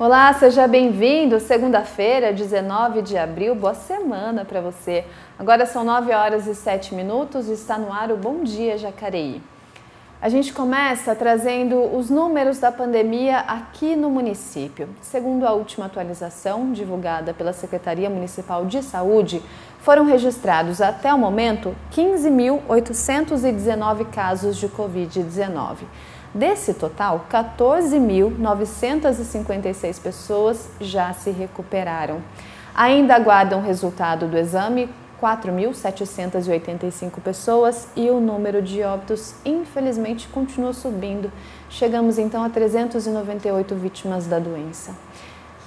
Olá, seja bem-vindo. Segunda-feira, 19 de abril. Boa semana para você. Agora são 9 horas e 7 minutos e está no ar o Bom Dia Jacareí. A gente começa trazendo os números da pandemia aqui no município. Segundo a última atualização divulgada pela Secretaria Municipal de Saúde, foram registrados até o momento 15.819 casos de Covid-19. Desse total, 14.956 pessoas já se recuperaram. Ainda aguardam o resultado do exame 4.785 pessoas e o número de óbitos, infelizmente, continua subindo. Chegamos então a 398 vítimas da doença.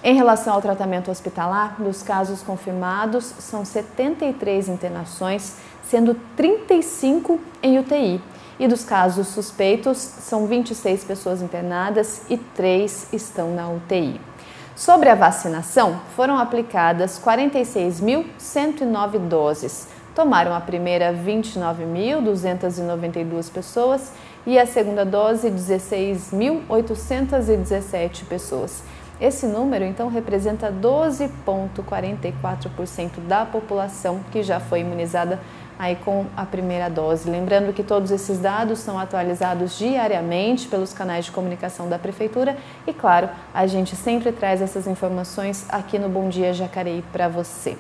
Em relação ao tratamento hospitalar, dos casos confirmados, são 73 internações, sendo 35 em UTI. E dos casos suspeitos, são 26 pessoas internadas e 3 estão na UTI. Sobre a vacinação, foram aplicadas 46.109 doses. Tomaram a primeira 29.292 pessoas e a segunda dose 16.817 pessoas. Esse número, então, representa 12,44% da população que já foi imunizada aí com a primeira dose. Lembrando que todos esses dados são atualizados diariamente pelos canais de comunicação da Prefeitura e, claro, a gente sempre traz essas informações aqui no Bom Dia Jacareí para você.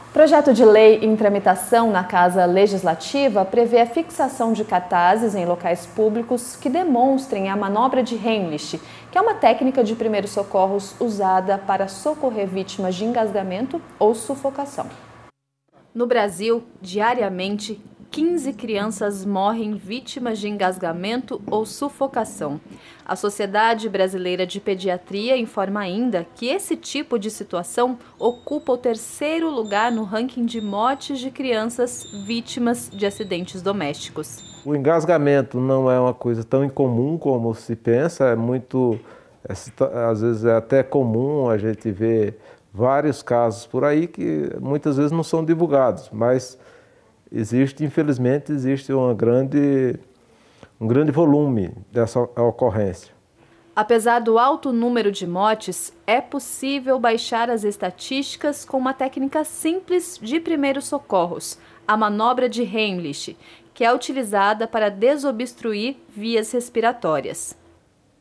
O projeto de lei em tramitação na Casa Legislativa prevê a fixação de cartazes em locais públicos que demonstrem a manobra de Heimlich, que é uma técnica de primeiros socorros usada para socorrer vítimas de engasgamento ou sufocação. No Brasil, diariamente, 15 crianças morrem vítimas de engasgamento ou sufocação. A Sociedade Brasileira de Pediatria informa ainda que esse tipo de situação ocupa o terceiro lugar no ranking de mortes de crianças vítimas de acidentes domésticos. O engasgamento não é uma coisa tão incomum como se pensa, às vezes é até comum a gente ver vários casos por aí que muitas vezes não são divulgados, mas infelizmente existe um grande volume dessa ocorrência. Apesar do alto número de mortes, é possível baixar as estatísticas com uma técnica simples de primeiros socorros, a manobra de Heimlich, que é utilizada para desobstruir vias respiratórias.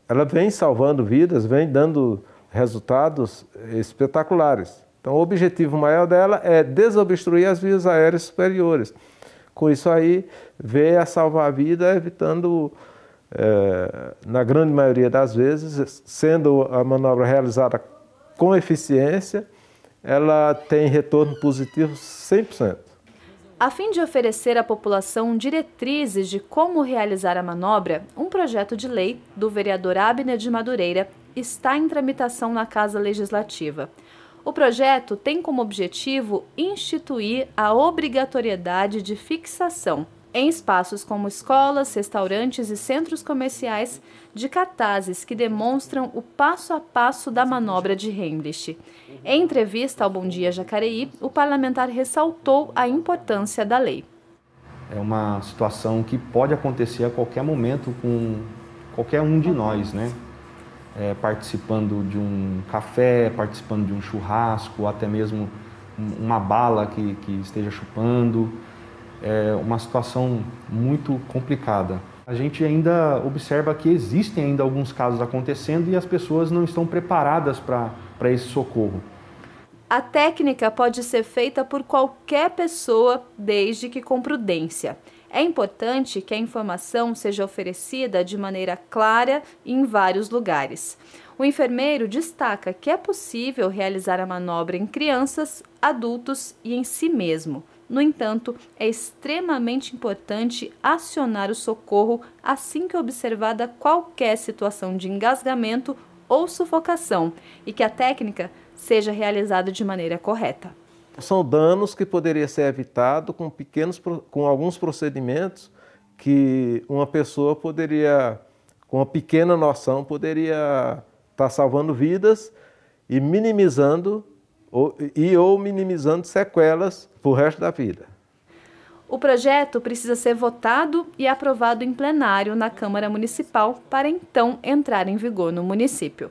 Ela vem salvando vidas, vem dando resultados espetaculares. Então, o objetivo maior dela é desobstruir as vias aéreas superiores. Com isso aí, veio a salvar a vida, evitando, na grande maioria das vezes, sendo a manobra realizada com eficiência, ela tem retorno positivo 100%. A fim de oferecer à população diretrizes de como realizar a manobra, um projeto de lei do vereador Abner de Madureira está em tramitação na Casa Legislativa. O projeto tem como objetivo instituir a obrigatoriedade de fixação em espaços como escolas, restaurantes e centros comerciais de cartazes que demonstram o passo a passo da manobra de Heimlich. Em entrevista ao Bom Dia Jacareí, o parlamentar ressaltou a importância da lei. É uma situação que pode acontecer a qualquer momento com qualquer um de nós, né? Participando de um café, participando de um churrasco, ou até mesmo uma bala que esteja chupando. É uma situação muito complicada. A gente ainda observa que existem ainda alguns casos acontecendo e as pessoas não estão preparadas para esse socorro. A técnica pode ser feita por qualquer pessoa, desde que com prudência. É importante que a informação seja oferecida de maneira clara e em vários lugares. O enfermeiro destaca que é possível realizar a manobra em crianças, adultos e em si mesmo. No entanto, é extremamente importante acionar o socorro assim que observada qualquer situação de engasgamento ou sufocação e que a técnica seja realizada de maneira correta. São danos que poderiam ser evitados com alguns procedimentos que uma pessoa poderia, com uma pequena noção, poderia estar salvando vidas e minimizando ou minimizando sequelas para o resto da vida. O projeto precisa ser votado e aprovado em plenário na Câmara Municipal para então entrar em vigor no município.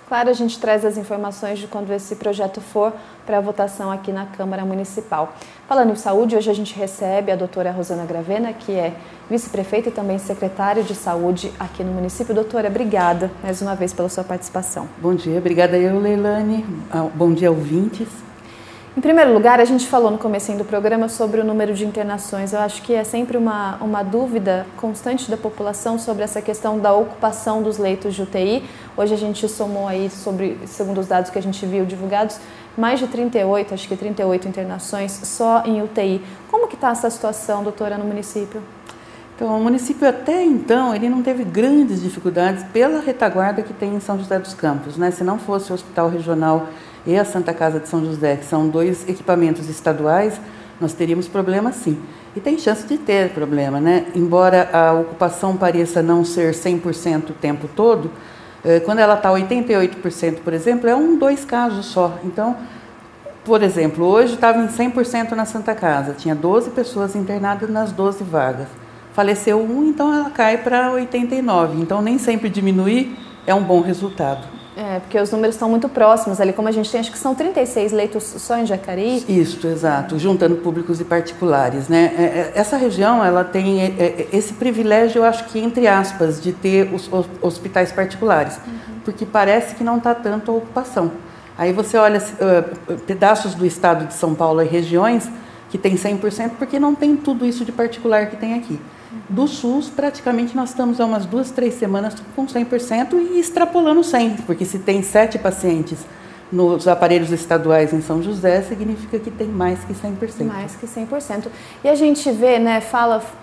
Claro, a gente traz as informações de quando esse projeto for para a votação aqui na Câmara Municipal. Falando em saúde, hoje a gente recebe a doutora Rosana Gravena, que é vice-prefeita e também secretária de saúde aqui no município. Doutora, obrigada mais uma vez pela sua participação. Bom dia, obrigada eu, Leilane. Bom dia, ouvintes. Em primeiro lugar, a gente falou no comecinho do programa sobre o número de internações. Eu acho que é sempre uma dúvida constante da população sobre essa questão da ocupação dos leitos de UTI. Hoje a gente somou aí, segundo os dados que a gente viu divulgados, mais de 38, acho que 38 internações só em UTI. Como que está essa situação, doutora, no município? Então, o município até então, ele não teve grandes dificuldades pela retaguarda que tem em São José dos Campos, né? Se não fosse o Hospital Regional e a Santa Casa de São José, que são 2 equipamentos estaduais, nós teríamos problema sim. E tem chance de ter problema, né? Embora a ocupação pareça não ser 100% o tempo todo, quando ela está 88%, por exemplo, é 2 casos só. Então, por exemplo, hoje estava em 100% na Santa Casa, tinha 12 pessoas internadas nas 12 vagas. Faleceu 1, então ela cai para 89. Então, nem sempre diminuir é um bom resultado. Porque os números estão muito próximos ali, como a gente tem, acho que são 36 leitos só em Jacareí. Isso, exato, juntando públicos e particulares, né? Essa região, ela tem esse privilégio, eu acho que entre aspas, de ter os hospitais particulares, porque parece que não está tanto a ocupação. Aí você olha pedaços do estado de São Paulo e regiões que tem 100%, porque não tem tudo isso de particular que tem aqui. Do SUS, praticamente nós estamos há umas 2, 3 semanas com 100% e extrapolando 100%, porque se tem 7 pacientes nos aparelhos estaduais em São José, significa que tem mais que 100%. Mais que 100%. E a gente vê, né,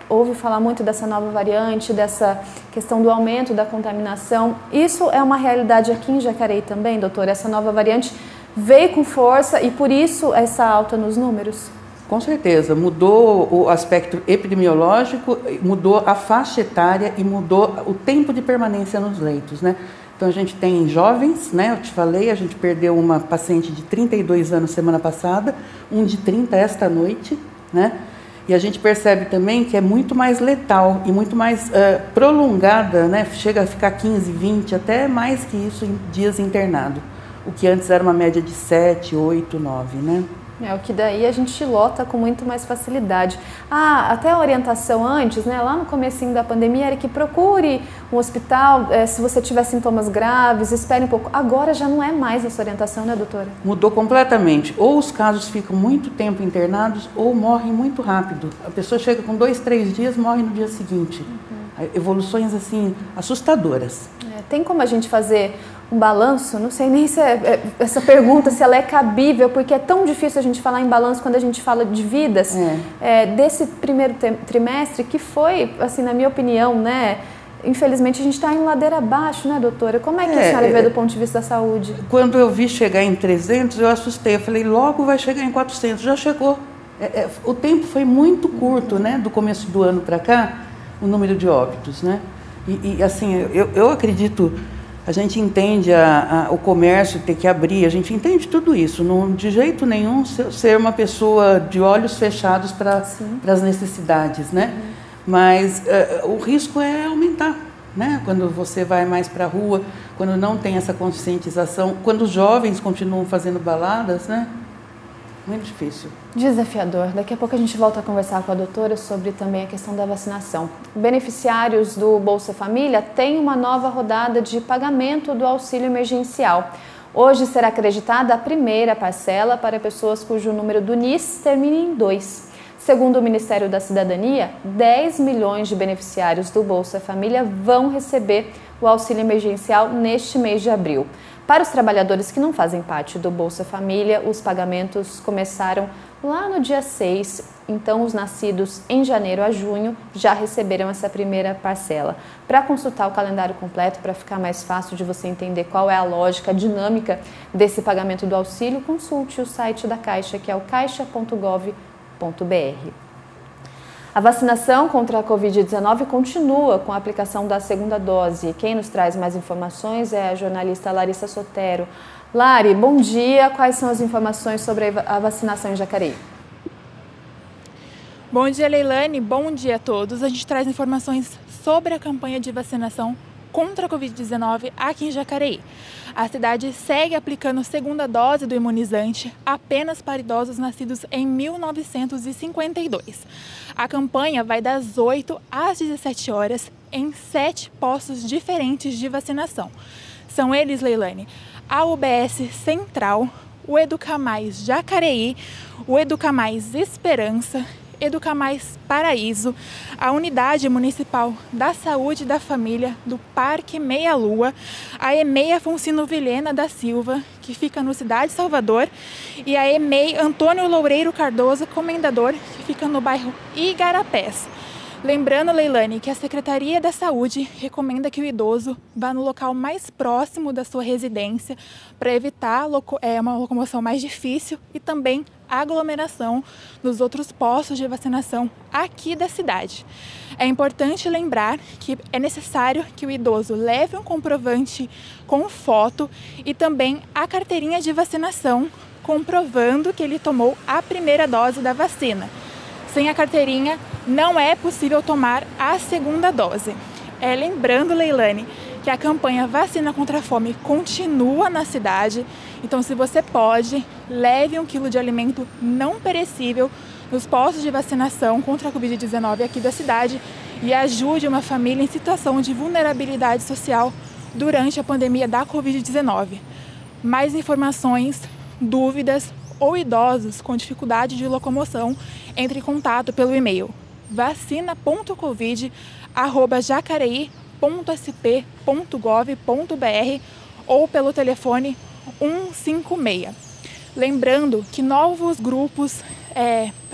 ouve falar muito dessa nova variante, dessa questão do aumento da contaminação. Isso é uma realidade aqui em Jacareí também, doutora? Essa nova variante veio com força e por isso essa alta nos números? Com certeza, mudou o aspecto epidemiológico, mudou a faixa etária e mudou o tempo de permanência nos leitos, né? Então a gente tem jovens, né? Eu te falei, a gente perdeu uma paciente de 32 anos semana passada, um de 30 esta noite, né? E a gente percebe também que é muito mais letal e muito mais prolongada, né? Chega a ficar 15, 20, até mais que isso em dias internado, o que antes era uma média de 7, 8, 9, né? O que daí a gente lota com muito mais facilidade. Até a orientação antes, né, lá no comecinho da pandemia, era que procure um hospital, se você tiver sintomas graves, espere um pouco. Agora já não é mais essa orientação, né, doutora? Mudou completamente. Ou os casos ficam muito tempo internados ou morrem muito rápido. A pessoa chega com 2, 3 dias, morre no dia seguinte. Evoluções, assim, assustadoras. Tem como a gente fazer um balanço? Não sei nem se essa pergunta, se ela é cabível, porque é tão difícil a gente falar em balanço quando a gente fala de vidas. Desse primeiro trimestre, que foi, assim, na minha opinião, né, infelizmente a gente está em ladeira abaixo, né, doutora? Como é que a senhora vê do ponto de vista da saúde? Quando eu vi chegar em 300, eu assustei. Eu falei, logo vai chegar em 400. Já chegou. O tempo foi muito curto, né, do começo do ano para cá, o número de óbitos, né? E assim, eu acredito, a gente entende o comércio ter que abrir, a gente entende tudo isso, não de jeito nenhum ser uma pessoa de olhos fechados para as necessidades, né? Mas o risco é aumentar, né? Quando você vai mais para a rua, quando não tem essa conscientização, quando os jovens continuam fazendo baladas, né? Muito difícil. Desafiador. Daqui a pouco a gente volta a conversar com a doutora sobre também a questão da vacinação. Beneficiários do Bolsa Família têm uma nova rodada de pagamento do auxílio emergencial. Hoje será acreditada a primeira parcela para pessoas cujo número do NIS termine em 2. Segundo o Ministério da Cidadania, 10 milhões de beneficiários do Bolsa Família vão receber o auxílio emergencial neste mês de abril. Para os trabalhadores que não fazem parte do Bolsa Família, os pagamentos começaram lá no dia 6, então os nascidos em janeiro a junho já receberam essa primeira parcela. Para consultar o calendário completo, para ficar mais fácil de você entender qual é a lógica, a dinâmica desse pagamento do auxílio, consulte o site da Caixa, que é o caixa.gov.br. A vacinação contra a Covid-19 continua com a aplicação da segunda dose. Quem nos traz mais informações é a jornalista Larissa Sotero. Lari, bom dia. Quais são as informações sobre a vacinação em Jacareí? Bom dia, Leilane. Bom dia a todos. A gente traz informações sobre a campanha de vacinação contra a Covid-19 aqui em Jacareí. A cidade segue aplicando a segunda dose do imunizante apenas para idosos nascidos em 1952. A campanha vai das 8 às 17 horas em 7 postos diferentes de vacinação. São eles, Leilane, a UBS Central, o Educamais Jacareí, o Educamais Esperança, Educamais Paraíso, a Unidade Municipal da Saúde e da Família do Parque Meia Lua, a EMEI Afoncino Vilhena da Silva, que fica no Cidade Salvador, e a EMEI Antônio Loureiro Cardoso Comendador, que fica no bairro Igarapés. Lembrando, Leilane, que a Secretaria da Saúde recomenda que o idoso vá no local mais próximo da sua residência para evitar uma locomoção mais difícil e também aglomeração nos outros postos de vacinação aqui da cidade. É importante lembrar que é necessário que o idoso leve um comprovante com foto e também a carteirinha de vacinação comprovando que ele tomou a primeira dose da vacina. Sem a carteirinha, não é possível tomar a segunda dose. Lembrando, Leilane, que a campanha Vacina contra a Fome continua na cidade. Então, se você pode, leve 1 quilo de alimento não perecível nos postos de vacinação contra a Covid-19 aqui da cidade e ajude uma família em situação de vulnerabilidade social durante a pandemia da Covid-19. Mais informações, dúvidas ou idosos com dificuldade de locomoção, entre em contato pelo e-mail vacina.covid@jacareí.sp.gov.br ou pelo telefone 156. Lembrando que novos grupos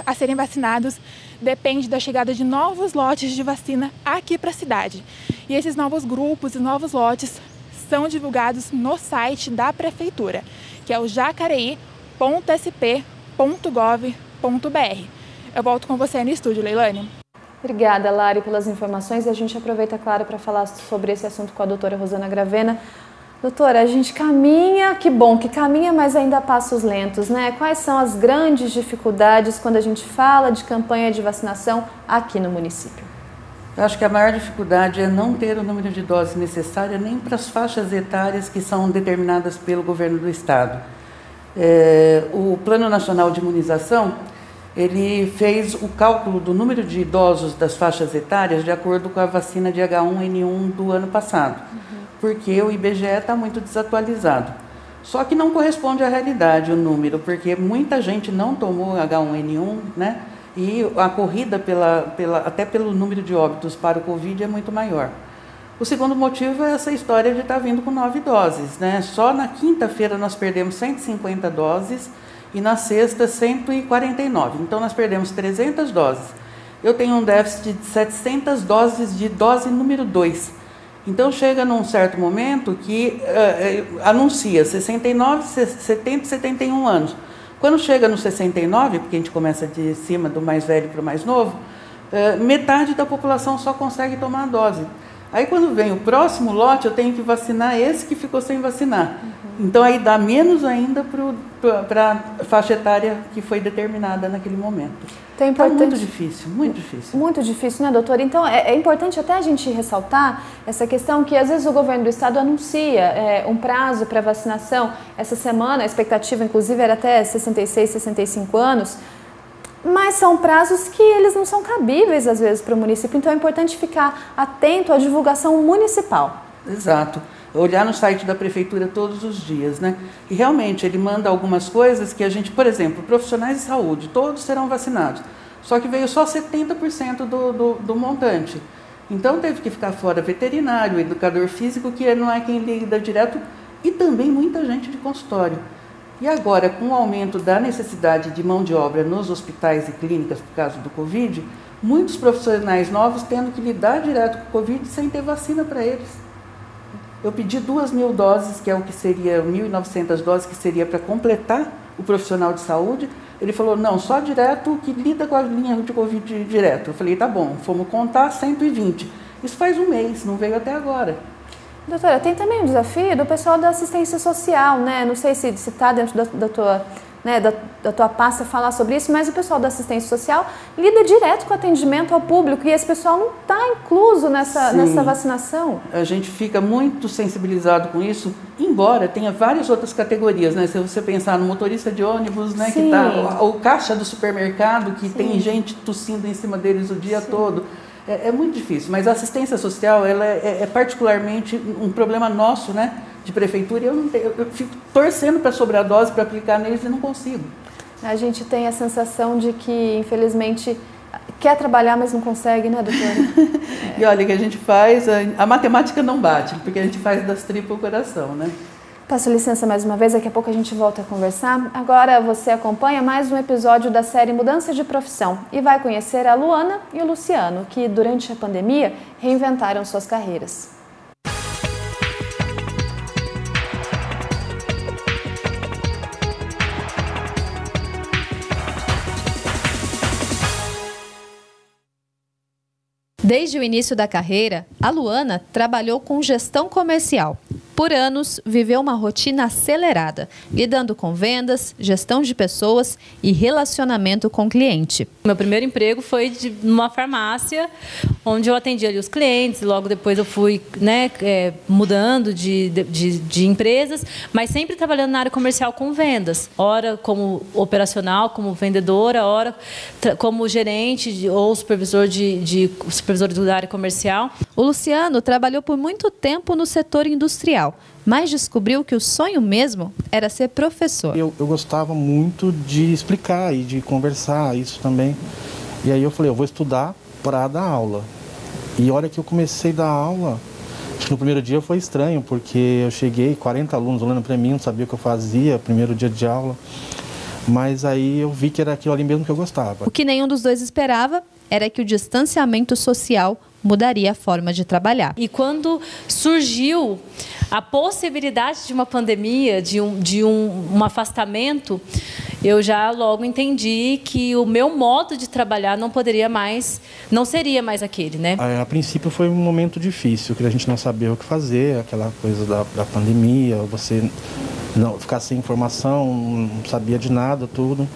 a serem vacinados depende da chegada de novos lotes de vacina aqui para a cidade. E esses novos grupos e novos lotes são divulgados no site da Prefeitura, que é o jacareí.sp.gov.br. Eu volto com você no estúdio, Leilane. Obrigada, Lari, pelas informações. E a gente aproveita, claro, para falar sobre esse assunto com a doutora Rosana Gravena. Doutora, a gente caminha, que bom que caminha, mas ainda a passos lentos, né? Quais são as grandes dificuldades quando a gente fala de campanha de vacinação aqui no município? Eu acho que a maior dificuldade é não ter o número de doses necessária nem para as faixas etárias que são determinadas pelo governo do estado. O Plano Nacional de Imunização, ele fez o cálculo do número de idosos das faixas etárias de acordo com a vacina de H1N1 do ano passado, porque o IBGE está muito desatualizado. Só que não corresponde à realidade o número, porque muita gente não tomou H1N1, né? E a corrida até pelo número de óbitos para o Covid é muito maior. O segundo motivo é essa história de estar vindo com 9 doses, né? Só na quinta-feira nós perdemos 150 doses e na sexta 149. Então nós perdemos 300 doses. Eu tenho um déficit de 700 doses de dose número 2. Então chega num certo momento que anuncia 69, 70 e 71 anos. Quando chega no 69, porque a gente começa de cima do mais velho para o mais novo, metade da população só consegue tomar a dose. Aí quando vem o próximo lote, eu tenho que vacinar esse que ficou sem vacinar. Então aí dá menos ainda para a faixa etária que foi determinada naquele momento. Então, Tá muito difícil, muito difícil. Muito difícil, né, doutora? Então, é importante até a gente ressaltar essa questão que, às vezes, o governo do estado anuncia um prazo para vacinação. Essa semana, a expectativa, inclusive, era até 66, 65 anos, mas são prazos que eles não são cabíveis, às vezes, para o município. Então, é importante ficar atento à divulgação municipal. Exato. Olhar no site da prefeitura todos os dias, né? E realmente ele manda algumas coisas que a gente, por exemplo, profissionais de saúde, todos serão vacinados. Só que veio só 70% do montante. Então teve que ficar fora veterinário, educador físico, que não é quem lida direto, e também muita gente de consultório. E agora, com o aumento da necessidade de mão de obra nos hospitais e clínicas por causa do Covid, muitos profissionais novos tendo que lidar direto com o Covid sem ter vacina para eles. Eu pedi 2.000 doses, que é o que seria 1.900 doses, que seria para completar o profissional de saúde. Ele falou, não, só direto que lida com a linha de Covid direto. Eu falei, tá bom, fomos contar 120. Isso faz um mês, não veio até agora. Doutora, tem também um desafio do pessoal da assistência social, né? Não sei se está dentro né, da tua pasta falar sobre isso, mas o pessoal da assistência social lida direto com atendimento ao público e esse pessoal não está incluso nessa vacinação. A gente fica muito sensibilizado com isso, embora tenha várias outras categorias, né? Se você pensar no motorista de ônibus, né, que tá, o caixa do supermercado, que tem gente tossindo em cima deles o dia todo. É muito difícil, mas a assistência social ela é particularmente um problema nosso, né, de prefeitura, e eu fico torcendo para sobradose, para aplicar neles e não consigo. A gente tem a sensação de que, infelizmente, quer trabalhar, mas não consegue, né, doutora? E olha, o que a gente faz, a matemática não bate, porque a gente faz das tripas o coração, né? Peço licença mais uma vez, daqui a pouco a gente volta a conversar. Agora você acompanha mais um episódio da série Mudança de Profissão e vai conhecer a Luana e o Luciano, que durante a pandemia reinventaram suas carreiras. Desde o início da carreira, a Luana trabalhou com gestão comercial. Por anos, viveu uma rotina acelerada, lidando com vendas, gestão de pessoas e relacionamento com o cliente. Meu primeiro emprego foi numa farmácia, onde eu atendia ali os clientes. Logo depois eu fui, né, mudando de empresas, mas sempre trabalhando na área comercial com vendas. Ora como operacional, como vendedora, ora como gerente ou supervisor da área comercial. O Luciano trabalhou por muito tempo no setor industrial, mas descobriu que o sonho mesmo era ser professor. Eu gostava muito de explicar e de conversar isso também. E aí eu falei, eu vou estudar para dar aula. E olha que eu comecei a dar aula, acho que no primeiro dia foi estranho, porque eu cheguei, 40 alunos olhando para mim, não sabia o que eu fazia, primeiro dia de aula. Mas aí eu vi que era aquilo ali mesmo que eu gostava. O que nenhum dos dois esperava era que o distanciamento social mudaria a forma de trabalhar. E quando surgiu a possibilidade de uma pandemia, de um afastamento, eu já logo entendi que o meu modo de trabalhar não seria mais aquele, né? A princípio foi um momento difícil, que a gente não sabia o que fazer, aquela coisa da pandemia, você não ficar sem informação, não sabia de nada, tudo.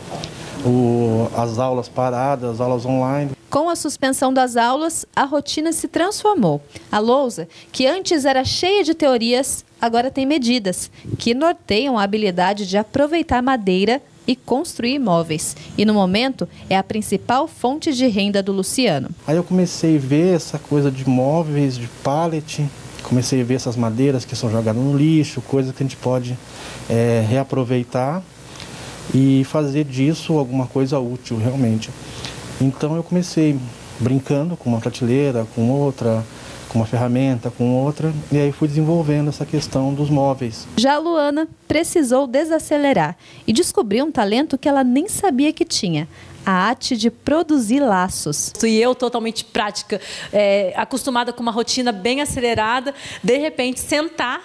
As aulas paradas, as aulas online. Com a suspensão das aulas, a rotina se transformou. A lousa, que antes era cheia de teorias, agora tem medidas, que norteiam a habilidade de aproveitar madeira e construir móveis. E no momento, é a principal fonte de renda do Luciano. Aí eu comecei a ver essa coisa de móveis, de pallet, comecei a ver essas madeiras que são jogadas no lixo, coisas que a gente pode reaproveitar e fazer disso alguma coisa útil realmente. Então eu comecei brincando com uma prateleira, com outra, com uma ferramenta, com outra, e aí fui desenvolvendo essa questão dos móveis. Já a Luana precisou desacelerar e descobriu um talento que ela nem sabia que tinha: a arte de produzir laços. E eu, totalmente prática, acostumada com uma rotina bem acelerada, de repente sentar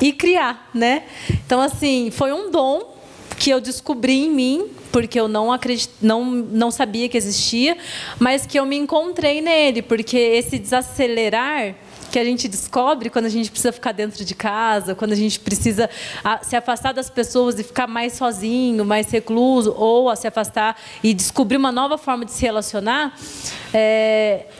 e criar, né? Então, assim, foi um dom que eu descobri em mim, porque eu não sabia que existia, mas que eu me encontrei nele, porque esse desacelerar que a gente descobre quando a gente precisa ficar dentro de casa, quando a gente precisa se afastar das pessoas e ficar mais sozinho, mais recluso, ou se afastar e descobrir uma nova forma de se relacionar,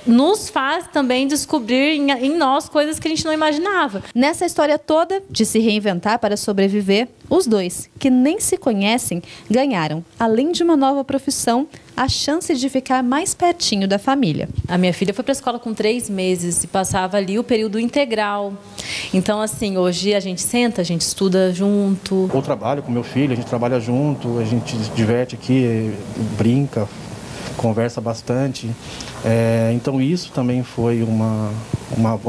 nos faz também descobrir em nós coisas que a gente não imaginava. Nessa história toda de se reinventar para sobreviver, os dois, que nem se conhecem, ganharam, além de uma nova profissão, a chance de ficar mais pertinho da família. A minha filha foi para a escola com 3 meses e passava ali o período integral. Então, assim, hoje a gente senta, a gente estuda junto. Eu trabalho com meu filho, a gente trabalha junto, a gente se diverte aqui, brinca, conversa bastante. Então, isso também foi uma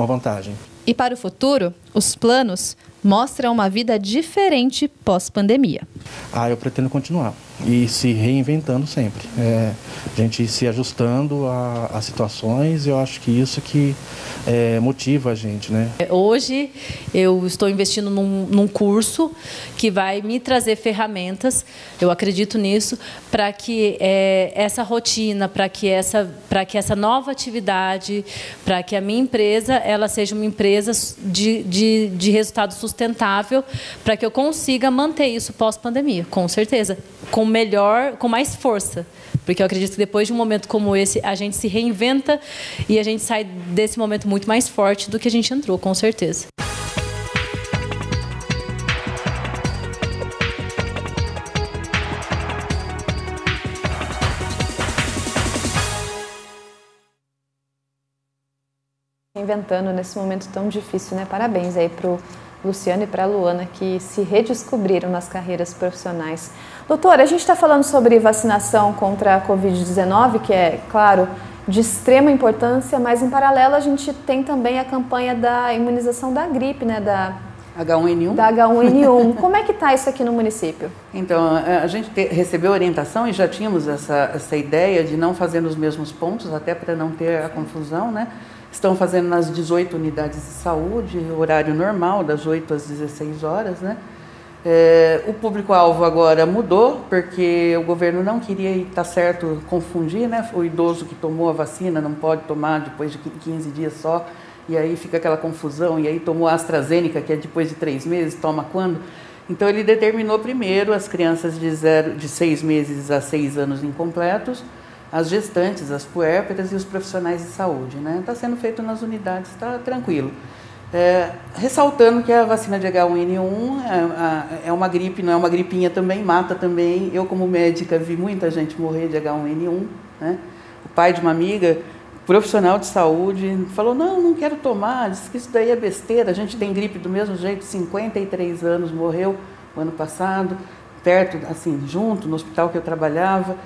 vantagem. E para o futuro, os planos mostram uma vida diferente pós-pandemia. Eu pretendo continuar e se reinventando sempre. A gente se ajustando a situações, eu acho que isso que motiva a gente, né? Hoje eu estou investindo num curso que vai me trazer ferramentas, eu acredito nisso, para que essa rotina, para que essa nova atividade, para que a minha empresa ela seja uma empresa de resultado sustentável, para que eu consiga manter isso pós-pandemia. pandemia, com certeza. Com mais força. Porque eu acredito que depois de um momento como esse, a gente se reinventa e a gente sai desse momento muito mais forte do que a gente entrou, com certeza. Inventando nesse momento tão difícil, né? Parabéns aí para o Luciano e para a Luana, que se redescobriram nas carreiras profissionais. Doutora, a gente está falando sobre vacinação contra a Covid-19, que é, claro, de extrema importância, mas em paralelo a gente tem também a campanha da imunização da gripe, né? Da H1N1? Da H1N1. Como é que está isso aqui no município? Então, a gente recebeu orientação e já tínhamos essa ideia de não fazer nos mesmos pontos, até para não ter a confusão, né? Estão fazendo nas 18 unidades de saúde, horário normal, das 8 às 16 horas, né? O público-alvo agora mudou, porque o governo não queria, e está certo, confundir, né? O idoso que tomou a vacina não pode tomar depois de 15 dias só, e aí fica aquela confusão, e aí tomou a AstraZeneca, que é depois de 3 meses, toma quando? Então ele determinou primeiro as crianças de 6 meses a 6 anos incompletos, as gestantes, as puérperas e os profissionais de saúde, né? Está sendo feito nas unidades, está tranquilo. Ressaltando que a vacina de H1N1 é uma gripe, não é uma gripinha também, mata também. Eu, como médica, vi muita gente morrer de H1N1, né? O pai de uma amiga, profissional de saúde, falou, não quero tomar, disse que isso daí é besteira, a gente tem gripe do mesmo jeito, 53 anos, morreu o ano passado, perto, assim, junto, no hospital que eu trabalhava.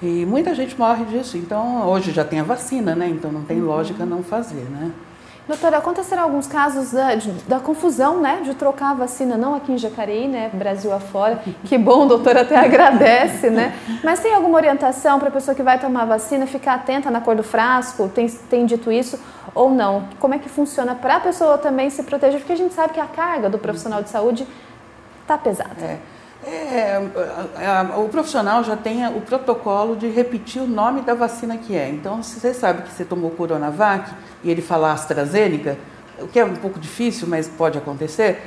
E muita gente morre disso, então hoje já tem a vacina, né? Então não tem lógica não fazer, né? Doutora, aconteceram alguns casos da confusão, né? De trocar a vacina, não aqui em Jacareí, né? Brasil afora. Que bom, doutora, até agradece, né? Mas tem alguma orientação para a pessoa que vai tomar a vacina ficar atenta na cor do frasco? Tem dito isso ou não? Como é que funciona para a pessoa também se proteger? Porque a gente sabe que a carga do profissional de saúde está pesada. O profissional já tem o protocolo de repetir o nome da vacina que é. Então, se você sabe que você tomou Coronavac e ele falar AstraZeneca, o que é um pouco difícil, mas pode acontecer,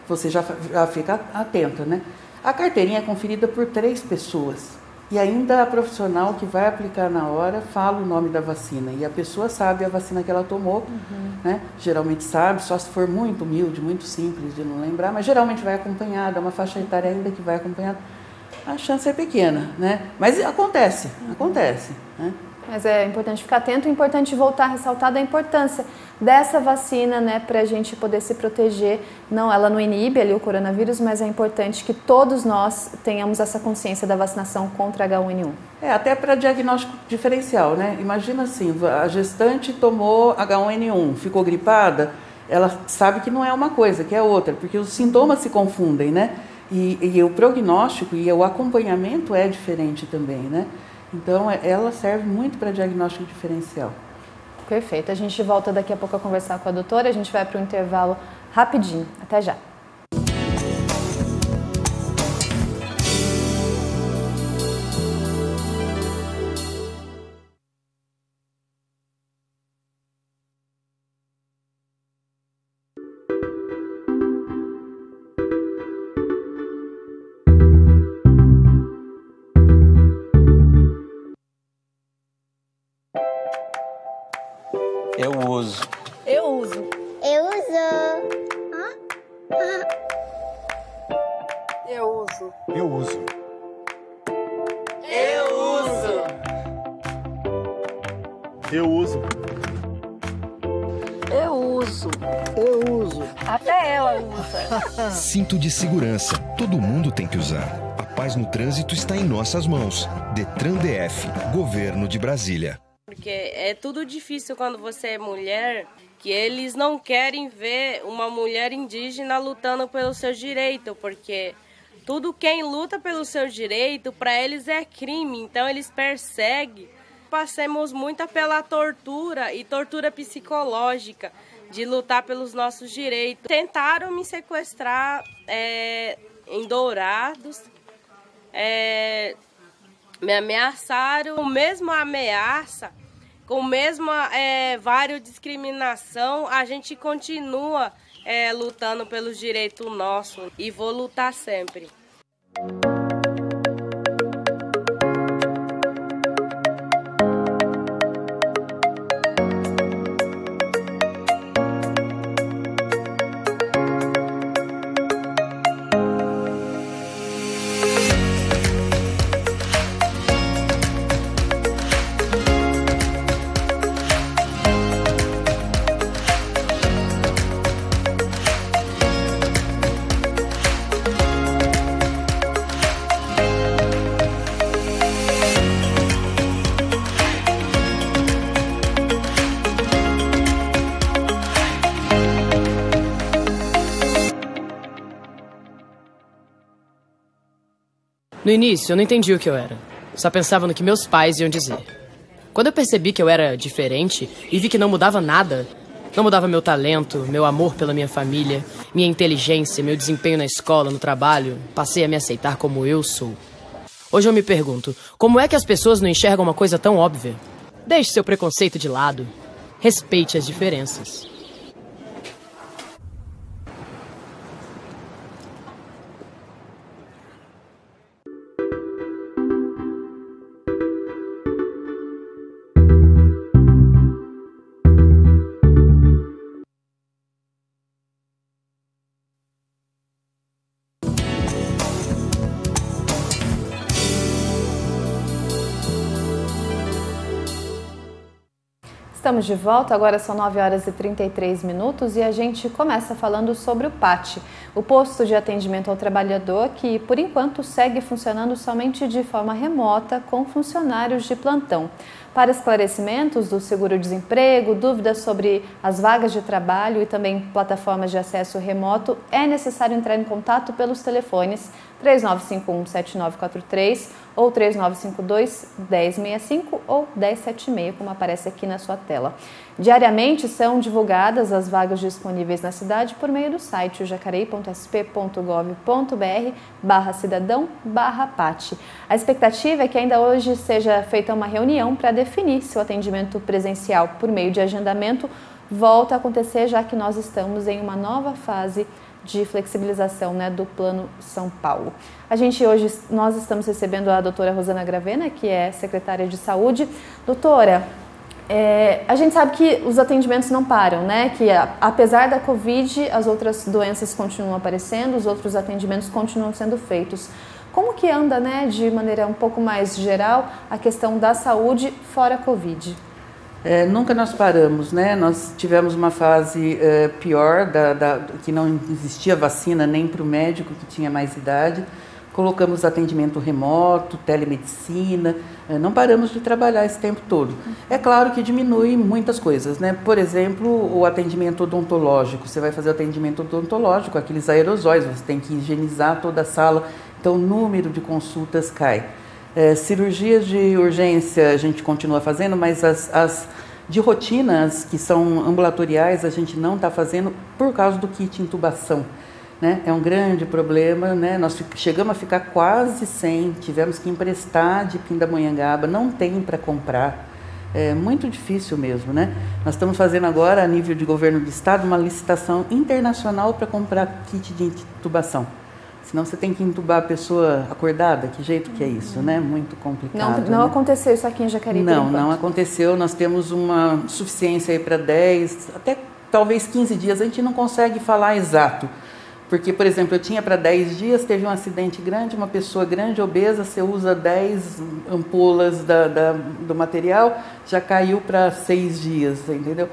você já fica atenta, né? A carteirinha é conferida por 3 pessoas. E ainda a profissional que vai aplicar na hora fala o nome da vacina. E a pessoa sabe a vacina que ela tomou, né? Geralmente sabe, só se for muito humilde, muito simples de não lembrar, mas geralmente vai acompanhada, é uma faixa etária ainda que vai acompanhada. A chance é pequena, né? Mas acontece, né? Mas é importante ficar atento, é importante voltar a ressaltar a importância dessa vacina, né, para a gente poder se proteger. Não, ela não inibe ali o coronavírus, mas é importante que todos nós tenhamos essa consciência da vacinação contra H1N1. Até para diagnóstico diferencial, né? Imagina assim, a gestante tomou H1N1, ficou gripada, ela sabe que não é uma coisa, que é outra, porque os sintomas se confundem, né? E o prognóstico e o acompanhamento é diferente também, né? Então, ela serve muito para diagnóstico diferencial. Perfeito. A gente volta daqui a pouco a conversar com a doutora. A gente vai para um intervalo rapidinho. Até já. Eu uso. Eu uso. Eu uso. Eu uso. Eu uso. Eu uso. Eu uso. Eu uso. Eu uso. Até ela usa. Cinto de segurança. Todo mundo tem que usar. A paz no trânsito está em nossas mãos. Detran DF, Governo de Brasília. Porque é tudo difícil quando você é mulher, que eles não querem ver uma mulher indígena lutando pelo seu direito, porque tudo quem luta pelo seu direito, para eles é crime, então eles perseguem. Passamos muito pela tortura e tortura psicológica, de lutar pelos nossos direitos. Tentaram me sequestrar em Dourados, me ameaçaram, com a mesma ameaça, com a mesma várias discriminação, a gente continua lutando pelos direitos nossos e vou lutar sempre. No início, eu não entendi o que eu era. Só pensava no que meus pais iam dizer. Quando eu percebi que eu era diferente e vi que não mudava nada, não mudava meu talento, meu amor pela minha família, minha inteligência, meu desempenho na escola, no trabalho, passei a me aceitar como eu sou. Hoje eu me pergunto, como é que as pessoas não enxergam uma coisa tão óbvia? Deixe seu preconceito de lado. Respeite as diferenças. Estamos de volta, agora são 9 horas e 33 minutos e a gente começa falando sobre o PAT, o Posto de Atendimento ao Trabalhador, que por enquanto segue funcionando somente de forma remota com funcionários de plantão. Para esclarecimentos do seguro-desemprego, dúvidas sobre as vagas de trabalho e também plataformas de acesso remoto, é necessário entrar em contato pelos telefones 3951-7943 ou 3952-1065 ou 1076, como aparece aqui na sua tela. Diariamente são divulgadas as vagas disponíveis na cidade por meio do site jacareí.sp.gov.br/cidadão/PAT. A expectativa é que ainda hoje seja feita uma reunião para definir se o atendimento presencial por meio de agendamento volta a acontecer, já que nós estamos em uma nova fase de flexibilização, do Plano São Paulo. Nós estamos recebendo a doutora Rosana Gravena, que é secretária de Saúde. Doutora, a gente sabe que os atendimentos não param, que apesar da Covid, as outras doenças continuam aparecendo, os outros atendimentos continuam sendo feitos. Como que anda, de maneira um pouco mais geral, a questão da saúde fora a Covid? Nunca nós paramos, Nós tivemos uma fase pior, que não existia vacina nem para o médico que tinha mais idade. Colocamos atendimento remoto, telemedicina, não paramos de trabalhar esse tempo todo. É claro que diminui muitas coisas, Por exemplo, o atendimento odontológico. Você vai fazer o atendimento odontológico, aqueles aerosóis, você tem que higienizar toda a sala, então o número de consultas cai. Cirurgias de urgência a gente continua fazendo, mas as de rotinas, que são ambulatoriais, a gente não está fazendo por causa do kit intubação. É um grande problema, Nós chegamos a ficar quase sem, tivemos que emprestar de Pindamonhangaba, não tem para comprar. É muito difícil mesmo, Nós estamos fazendo agora, a nível de governo do estado, uma licitação internacional para comprar kit de intubação. Senão você tem que entubar a pessoa acordada, que jeito que é isso, Muito complicado. Não aconteceu isso aqui em Jacareí? Não aconteceu. Nós temos uma suficiência aí para 10, até talvez 15 dias. A gente não consegue falar exato. Porque, por exemplo, eu tinha para 10 dias, teve um acidente grande, uma pessoa grande, obesa, você usa 10 ampolas do material, já caiu para 6 dias, entendeu?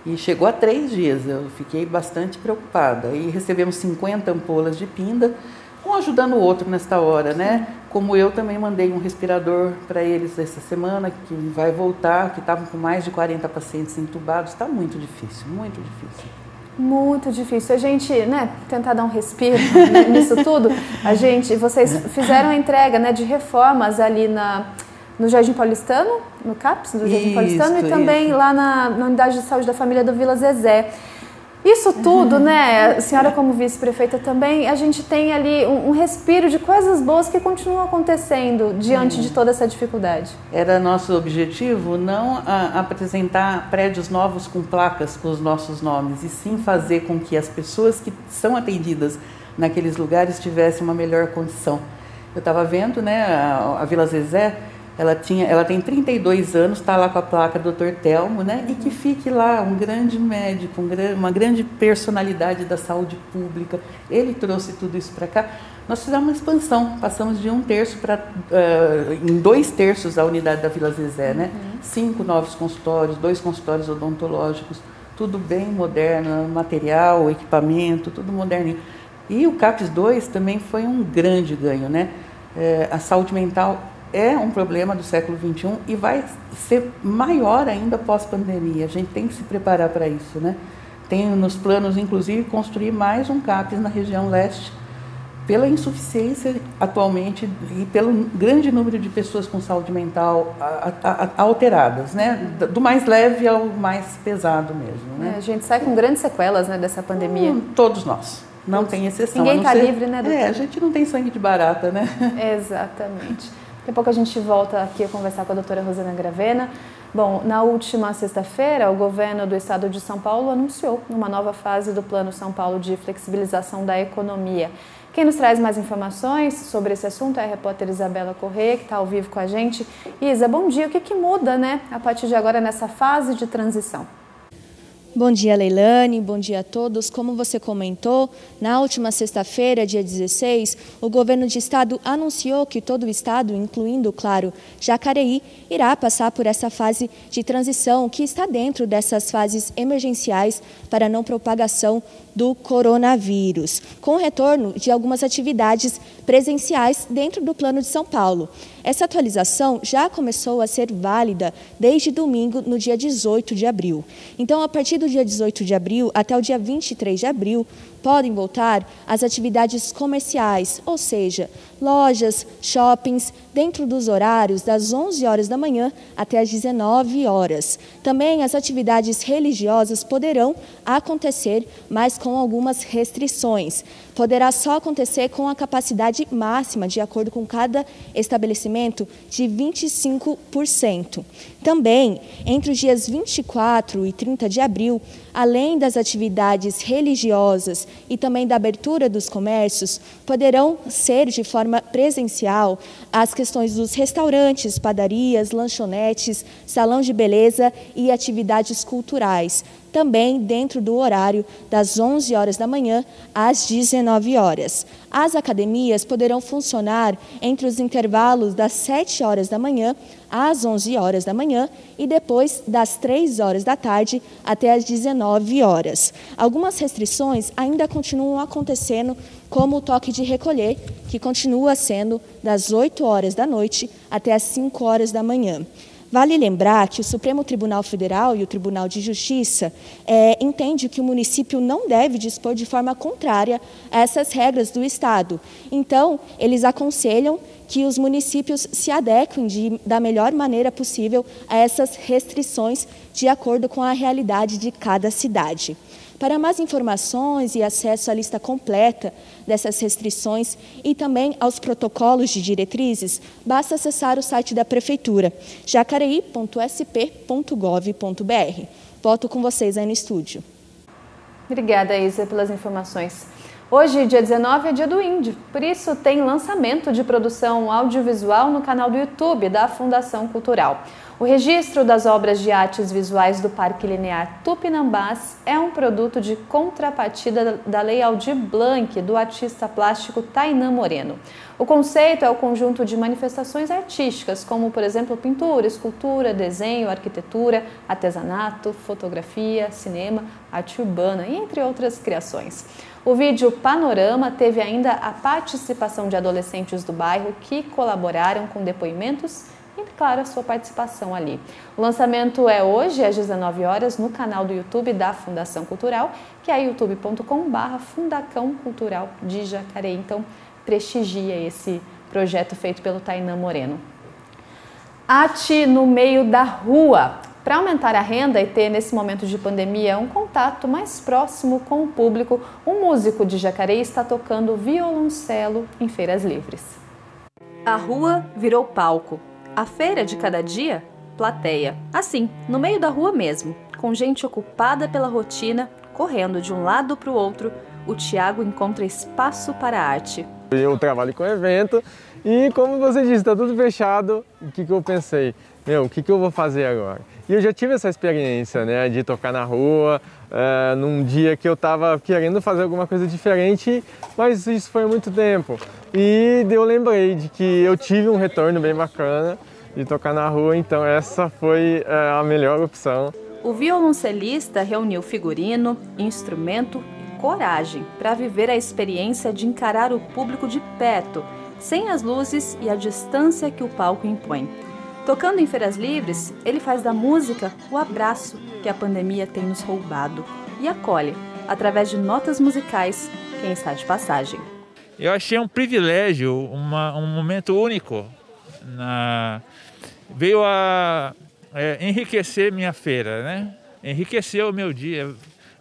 E chegou a 3 dias, eu fiquei bastante preocupada. E recebemos 50 ampolas de pinda, um ajudando o outro nesta hora, Como eu também mandei um respirador para eles essa semana, que vai voltar, que estavam com mais de 40 pacientes entubados. Está muito difícil, muito difícil. Muito difícil. A gente, tentar dar um respiro nisso tudo. Vocês fizeram a entrega, de reformas ali no Jardim Paulistano, no CAPS do Jardim Paulistano, e também lá na Unidade de Saúde da Família do Vila Zezé. Isso tudo, a senhora como vice-prefeita também, a gente tem ali um respiro de coisas boas que continuam acontecendo diante de toda essa dificuldade. Era nosso objetivo não apresentar prédios novos com placas com os nossos nomes, e sim fazer com que as pessoas que são atendidas naqueles lugares tivessem uma melhor condição. Eu estava vendo, né, a Vila Zezé, ela tem 32 anos, está lá com a placa Dr. Telmo, né, e que fique lá um grande médico, uma grande personalidade da saúde pública. Ele trouxe tudo isso para cá. Nós fizemos uma expansão, passamos de 1/3 para em 2/3 a unidade da Vila Zezé, né? 5 novos consultórios, 2 consultórios odontológicos, tudo bem moderno, material, equipamento, tudo moderninho. E o CAPS 2 também foi um grande ganho, né? A saúde mental é um problema do século XXI e vai ser maior ainda pós-pandemia. A gente tem que se preparar para isso, né? Tem nos planos, inclusive, construir mais um CAPS na região leste, pela insuficiência atualmente e pelo grande número de pessoas com saúde mental alteradas, né? Do mais leve ao mais pesado mesmo, né? A gente sai com grandes sequelas, né, dessa pandemia. Todos nós, não tem exceção. Ninguém está livre, né, doutora? A gente não tem sangue de barata, né? Exatamente. Daqui a pouco a gente volta aqui a conversar com a doutora Rosana Gravena. Bom, na última sexta-feira, o governo do estado de São Paulo anunciou uma nova fase do Plano São Paulo de flexibilização da economia. Quem nos traz mais informações sobre esse assunto é a repórter Isabela Corrêa, que está ao vivo com a gente. Isa, bom dia. O que muda, né, a partir de agora nessa fase de transição? Bom dia, Leilane. Bom dia a todos. Como você comentou, na última sexta-feira, dia 16, o governo de estado anunciou que todo o estado, incluindo, claro, Jacareí, irá passar por essa fase de transição que está dentro dessas fases emergenciais para a não propagação do coronavírus, com o retorno de algumas atividades presenciais dentro do Plano de São Paulo. Essa atualização já começou a ser válida desde domingo, no dia 18 de abril. Então, a partir do dia 18 de abril até o dia 23 de abril, podem voltar as atividades comerciais, ou seja, lojas, shoppings, dentro dos horários das 11 horas da manhã até as 19 horas. Também as atividades religiosas poderão acontecer, mas com algumas restrições. Poderá só acontecer com a capacidade máxima, de acordo com cada estabelecimento, de 25%. Também, entre os dias 24 e 30 de abril, além das atividades religiosas e também da abertura dos comércios, poderão ser de forma presencial as questões dos restaurantes, padarias, lanchonetes, salão de beleza e atividades culturais, também dentro do horário das 11 horas da manhã às 19 horas. As academias poderão funcionar entre os intervalos das 7 horas da manhã às 11 horas da manhã e depois das 3 horas da tarde até as 19 horas. Algumas restrições ainda continuam acontecendo, como o toque de recolher, que continua sendo das 8 horas da noite até as 5 horas da manhã. Vale lembrar que o Supremo Tribunal Federal e o Tribunal de Justiça entendem que o município não deve dispor de forma contrária a essas regras do Estado. Então, eles aconselham que os municípios se adequem da melhor maneira possível a essas restrições de acordo com a realidade de cada cidade. Para mais informações e acesso à lista completa dessas restrições e também aos protocolos de diretrizes, basta acessar o site da Prefeitura, jacareí.sp.gov.br. Volto com vocês aí no estúdio. Obrigada, Isa, pelas informações. Hoje, dia 19, é dia do índio, por isso tem lançamento de produção audiovisual no canal do YouTube da Fundação Cultural. O registro das obras de artes visuais do Parque Linear Tupinambás é um produto de contrapartida da Lei Aldir Blanc, do artista plástico Tainan Moreno. O conceito é o conjunto de manifestações artísticas, como, por exemplo, pintura, escultura, desenho, arquitetura, artesanato, fotografia, cinema, arte urbana e entre outras criações. O vídeo Panorama teve ainda a participação de adolescentes do bairro que colaboraram com depoimentos e, claro, a sua participação ali. O lançamento é hoje, às 19 horas, no canal do YouTube da Fundação Cultural, que é youtube.com/Fundacão Cultural de Jacareí. Então, prestigia esse projeto feito pelo Tainan Moreno. Arte no meio da rua. Para aumentar a renda e ter, nesse momento de pandemia, um contato mais próximo com o público, um músico de Jacareí está tocando violoncelo em feiras livres. A rua virou palco. A feira de cada dia, plateia. Assim, no meio da rua mesmo, com gente ocupada pela rotina, correndo de um lado para o outro, o Tiago encontra espaço para a arte. Eu trabalho com evento E como você disse, está tudo fechado, o que eu pensei? O que eu vou fazer agora? E eu já tive essa experiência, né, de tocar na rua, num dia que eu estava querendo fazer alguma coisa diferente, mas isso foi há muito tempo. E eu lembrei de que eu tive um retorno bem bacana de tocar na rua, então essa foi a melhor opção. O violoncelista reuniu figurino, instrumento e coragem para viver a experiência de encarar o público de perto, sem as luzes e a distância que o palco impõe. Tocando em feiras livres, ele faz da música o abraço que a pandemia tem nos roubado e acolhe, através de notas musicais, quem está de passagem. Eu achei um privilégio, um momento único. Veio a enriquecer minha feira, né? Enriqueceu o meu dia.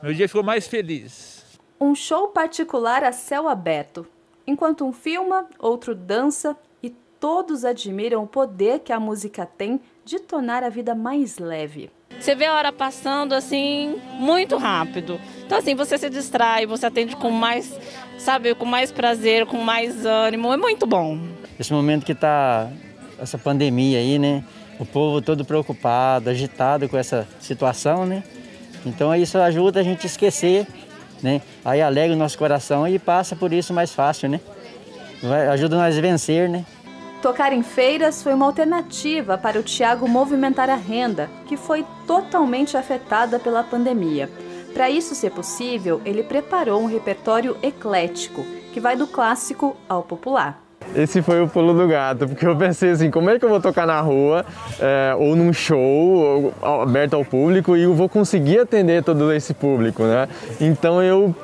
Meu dia ficou mais feliz. Um show particular a céu aberto. Enquanto um filma, outro dança e todos admiram o poder que a música tem de tornar a vida mais leve. Você vê a hora passando assim, muito rápido. Então assim, você se distrai, você atende com mais, sabe, com mais prazer, com mais ânimo. É muito bom. Esse momento que tá essa pandemia aí, né? O povo todo preocupado, agitado com essa situação, né? Então isso ajuda a gente a esquecer, né? Aí alegra o nosso coração e passa por isso mais fácil, né? Ajuda nós a vencer, né? Tocar em feiras foi uma alternativa para o Thiago movimentar a renda, que foi totalmente afetada pela pandemia. Para isso ser possível, ele preparou um repertório eclético, que vai do clássico ao popular. Esse foi o pulo do gato, porque eu pensei assim, como é que eu vou tocar na rua ou num show aberto ao público e eu vou conseguir atender todo esse público, né? Então eu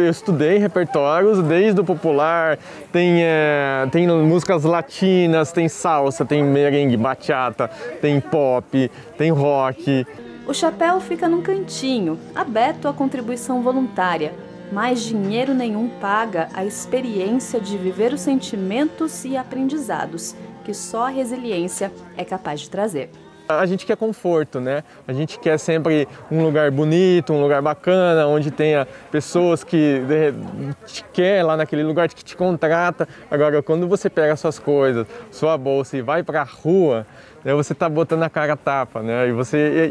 estudei repertórios desde o popular, tem músicas latinas, tem salsa, tem merengue, bachata, tem pop, tem rock. O chapéu fica num cantinho, aberto à contribuição voluntária. Mas dinheiro nenhum paga a experiência de viver os sentimentos e aprendizados que só a resiliência é capaz de trazer. A gente quer conforto, né? A gente quer sempre um lugar bonito, um lugar bacana, onde tenha pessoas que te quer lá naquele lugar, que te contrata. Agora, quando você pega suas coisas, sua bolsa e vai para a rua, né, você está botando a cara a tapa, né?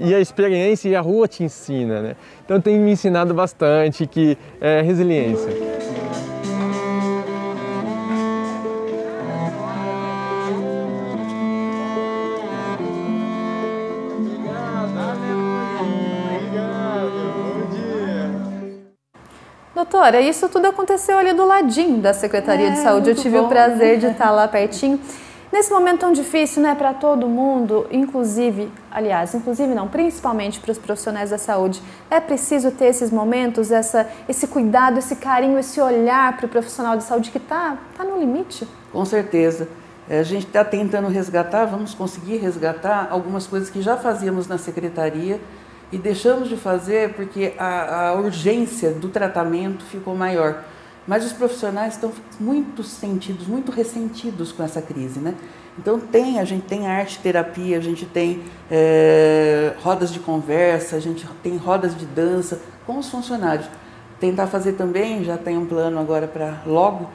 E a experiência e a rua te ensina, né? Então tem me ensinado bastante que é resiliência. Doutora, isso tudo aconteceu ali do ladinho da Secretaria de Saúde. Eu tive o prazer de estar lá pertinho. Nesse momento tão difícil, né, para todo mundo, principalmente para os profissionais da saúde, é preciso ter esses momentos, esse cuidado, esse carinho, esse olhar para o profissional de saúde que está no limite? Com certeza. A gente está tentando resgatar, vamos conseguir resgatar algumas coisas que já fazíamos na Secretaria e deixamos de fazer porque a urgência do tratamento ficou maior. Mas os profissionais estão muito ressentidos com essa crise, né? Então a gente tem arte-terapia, a gente tem rodas de conversa, a gente tem rodas de dança com os funcionários. Tentar fazer também, já tem um plano agora para logo,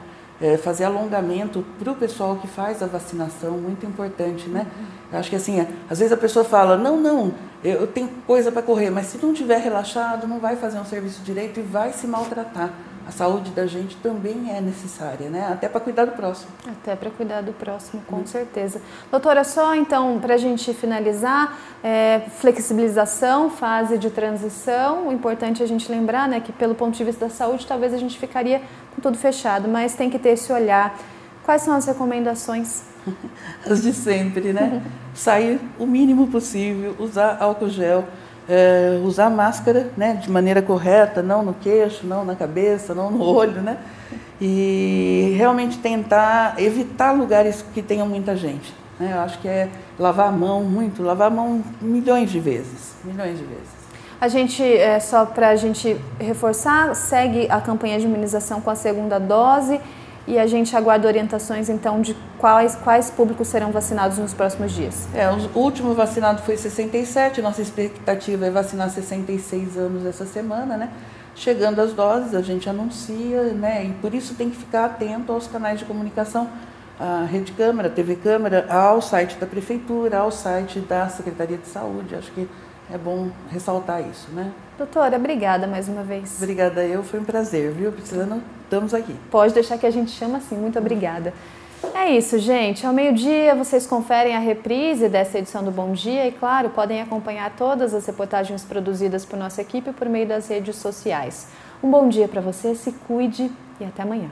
fazer alongamento para o pessoal que faz a vacinação, muito importante, né? Eu acho que assim, às vezes a pessoa fala, não, eu tenho coisa para correr, mas se não tiver relaxado, não vai fazer um serviço direito e vai se maltratar. A saúde da gente também é necessária, né? Até para cuidar do próximo. Até para cuidar do próximo, com certeza. Doutora, só então, para a gente finalizar, flexibilização, fase de transição, o importante é a gente lembrar, né, que pelo ponto de vista da saúde, talvez a gente ficaria com tudo fechado, mas tem que ter esse olhar. Quais são as recomendações? As de sempre, né? Sair o mínimo possível, usar álcool gel, usar máscara, né, de maneira correta, não no queixo, não na cabeça, não no olho, né? E realmente tentar evitar lugares que tenham muita gente, né? Eu acho que é lavar a mão milhões de vezes. A gente, só para a gente reforçar, segue a campanha de imunização com a segunda dose e a gente aguarda orientações, então, de quais públicos serão vacinados nos próximos dias. O último vacinado foi 67, nossa expectativa é vacinar 66 anos essa semana, né? Chegando as doses, a gente anuncia, né? E por isso tem que ficar atento aos canais de comunicação. a Rede Câmara, a TV Câmara, ao site da Prefeitura, ao site da Secretaria de Saúde. Acho que é bom ressaltar isso, né? Doutora, obrigada mais uma vez. Obrigada eu, foi um prazer, viu? Precisando, estamos aqui. Pode deixar que a gente chama assim, muito obrigada. É isso, gente. Ao meio-dia vocês conferem a reprise dessa edição do Bom Dia e, claro, podem acompanhar todas as reportagens produzidas por nossa equipe por meio das redes sociais. Um bom dia para você, se cuide e até amanhã.